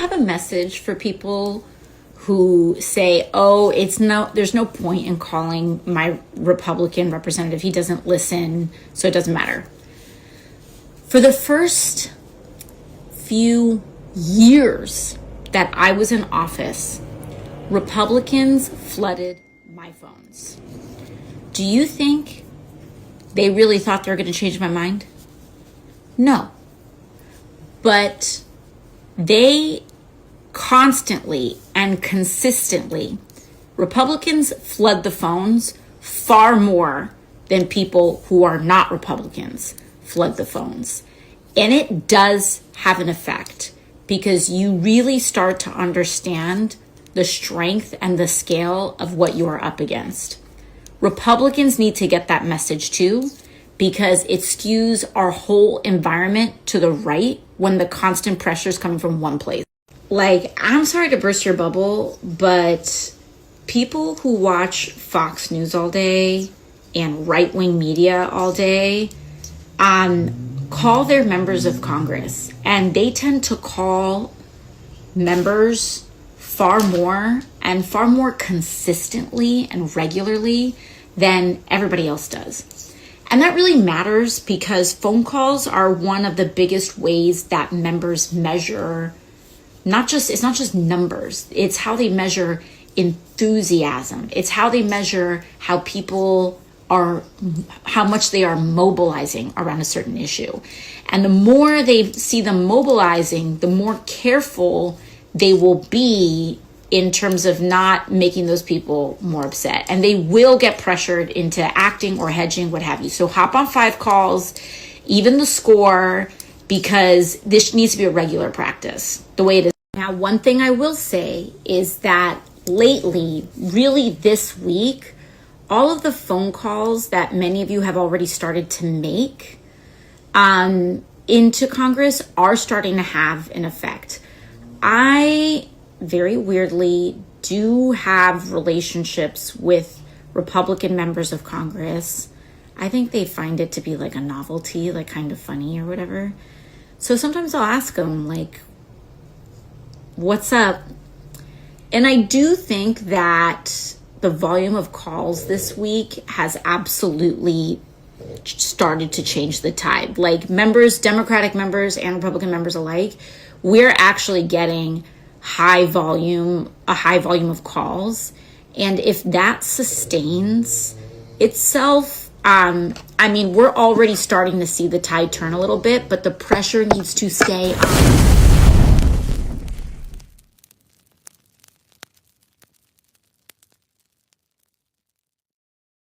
have a message for people who say, oh, there's no point in calling my Republican representative. He doesn't listen, so it doesn't matter. For the first few years that I was in office, Republicans flooded my phones. Do you think they really thought they were going to change my mind? No. But they constantly and consistently, Republicans flood the phones far more than people who are not Republicans flood the phones. And it does have an effect because you really start to understand the strength and the scale of what you are up against. Republicans need to get that message too, because it skews our whole environment to the right when the constant pressure is coming from one place. Like, I'm sorry to burst your bubble, but people who watch Fox News all day and right-wing media all day call their members of Congress, and they tend to call members far more consistently and regularly than everybody else does. And that really matters because phone calls are one of the biggest ways that members measure, it's not just numbers, it's how they measure enthusiasm. It's how they measure how much they are mobilizing around a certain issue. And the more they see them mobilizing, the more careful they will be in terms of not making those people more upset. And they will get pressured into acting or hedging, what have you. So hop on 5 calls, even the score, because this needs to be a regular practice, the way it is. Now, one thing I will say is that lately, really this week, all of the phone calls that many of you have already started to make into Congress are starting to have an effect. I very weirdly do have relationships with Republican members of Congress. I think they find it to be like a novelty, like kind of funny or whatever. So sometimes I'll ask them, like, what's up? And I do think that the volume of calls this week has absolutely started to change the tide. Like, members, Democratic members and Republican members alike, we're actually getting a high volume of calls. And if that sustains itself, we're already starting to see the tide turn a little bit, but the pressure needs to stay on.